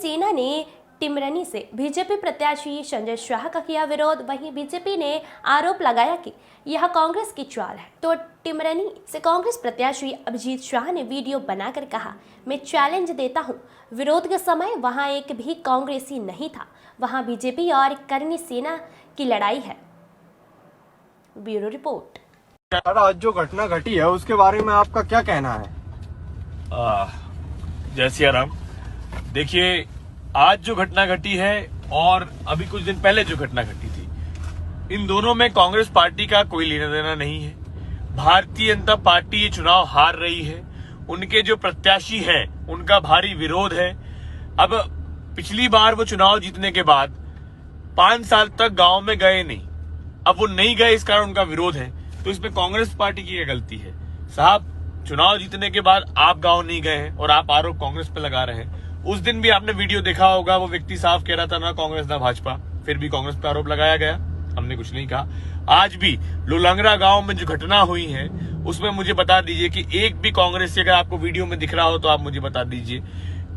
सेना ने टिमरनी से बीजेपी प्रत्याशी संजय शाह का किया विरोध। वहीं बीजेपी ने आरोप लगाया कि यह कांग्रेस की चाल है। तो टिमरनी से कांग्रेस प्रत्याशी अभिजीत शाह ने वीडियो बनाकर कहा, मैं चैलेंज देता हूं, विरोध के समय वहां एक भी कांग्रेसी नहीं था, वहां बीजेपी और करनी सेना की लड़ाई है। Bureau report. आज जो घटना घटी है उसके बारे में आपका क्या कहना है? जय सिया राम। देखिए, आज जो घटना घटी है और अभी कुछ दिन पहले जो घटना घटी थी, इन दोनों में कांग्रेस पार्टी का कोई लेना देना नहीं है। भारतीय जनता पार्टी ये चुनाव हार रही है, उनके जो प्रत्याशी हैं उनका भारी विरोध है। अब पिछली बार वो चुनाव जीतने के बाद 5 साल तक गांव में गए नहीं, अब वो नहीं गए, इस कारण उनका विरोध है। तो इसमें कांग्रेस पार्टी की क्या गलती है? साहब, चुनाव जीतने के बाद आप गांव नहीं गए हैं और आप आरोप कांग्रेस पे लगा रहे हैं। उस दिन भी आपने वीडियो देखा होगा, वो व्यक्ति साफ कह रहा था ना कांग्रेस ना भाजपा, फिर भी कांग्रेस पे आरोप लगाया गया, हमने कुछ नहीं कहा। आज भी लुलंगरा गांव में जो घटना हुई है उसमें मुझे बता दीजिए कि एक भी कांग्रेसी, अगर आपको वीडियो में दिख रहा हो तो आप मुझे बता दीजिए।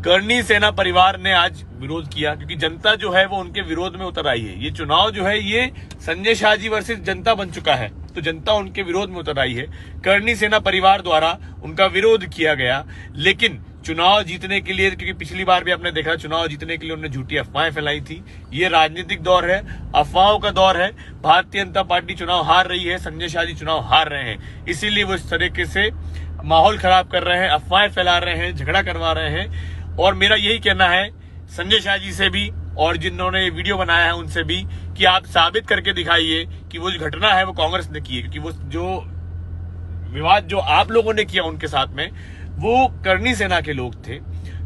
करनी सेना परिवार ने आज विरोध किया क्योंकि जनता जो है वो उनके विरोध में उतर आई है। ये चुनाव जो है ये संजय शाह जी वर्सेस जनता बन चुका है, तो जनता उनके विरोध में उतर आई है। करनी सेना परिवार द्वारा उनका विरोध किया गया, लेकिन चुनाव जीतने के लिए, क्योंकि पिछली बार भी आपने देखा चुनाव जीतने के लिए उन्होंने झूठी अफवाहें फैलाई थी। ये राजनीतिक दौर है, अफवाहों का दौर है। भारतीय जनता पार्टी चुनाव हार रही है, संजय शाह जी चुनाव हार रहे हैं, इसीलिए वो इस तरीके से माहौल खराब कर रहे हैं, अफवाहें फैला रहे हैं, झगड़ा करवा रहे हैं। और मेरा यही कहना है संजय शाह जी से भी और जिन्होंने वीडियो बनाया है उनसे भी कि आप साबित करके दिखाइए कि वो जो घटना है वो कांग्रेस ने की है, क्योंकि वो जो विवाद जो आप लोगों ने किया उनके साथ में वो करनी सेना के लोग थे।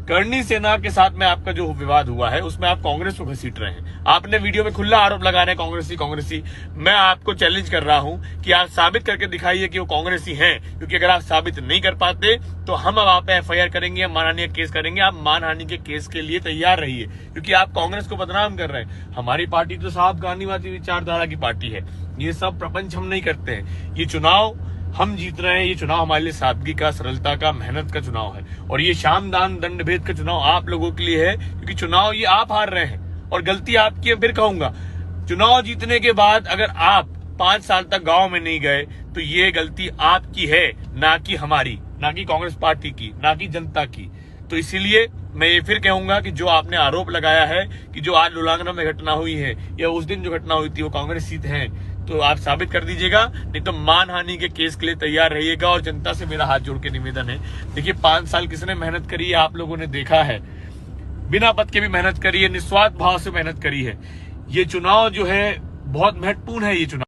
करनी सेना के साथ में आपका जो विवाद हुआ है उसमें आप कांग्रेस को घसीट रहे हैं। आपने वीडियो में खुला आरोप लगा रहे हैं कांग्रेसी। मैं आपको चैलेंज कर रहा हूं कि आप साबित करके दिखाइए कि वो कांग्रेसी हैं, क्योंकि अगर आप साबित नहीं कर पाते तो हम अब आप पे एफआईआर करेंगे, हम मानहानि का केस करेंगे। आप मानहानि के केस के लिए तैयार रहिए, क्योंकि आप कांग्रेस को बदनाम कर रहे हैं। हमारी पार्टी तो साफ गांधीवादी विचारधारा की पार्टी है, ये सब प्रपंच हम नहीं करते हैं। ये चुनाव हम जीत रहे हैं, ये चुनाव हमारे लिए सादगी का, सरलता का, मेहनत का चुनाव है। और ये शाम दान दंड भेद का चुनाव आप लोगों के लिए है, क्योंकि चुनाव ये आप हार रहे हैं और गलती आपकी है। फिर कहूंगा, चुनाव जीतने के बाद अगर आप 5 साल तक गांव में नहीं गए तो ये गलती आपकी है, ना कि हमारी, ना कि कांग्रेस पार्टी की, ना कि जनता की। तो इसीलिए मैं ये फिर कहूंगा कि जो आपने आरोप लगाया है कि जो आज लुलांगना में घटना हुई है या उस दिन जो घटना हुई थी वो कांग्रेसी हैं, तो आप साबित कर दीजिएगा, नहीं तो मानहानि के केस के लिए तैयार रहिएगा। और जनता से मेरा हाथ जोड़ के निवेदन है, देखिए 5 साल किसने मेहनत करी है आप लोगों ने देखा है, बिना पद के भी मेहनत करी है, निस्वार्थ भाव से मेहनत करी है। ये चुनाव जो है बहुत महत्वपूर्ण है, ये चुनाव।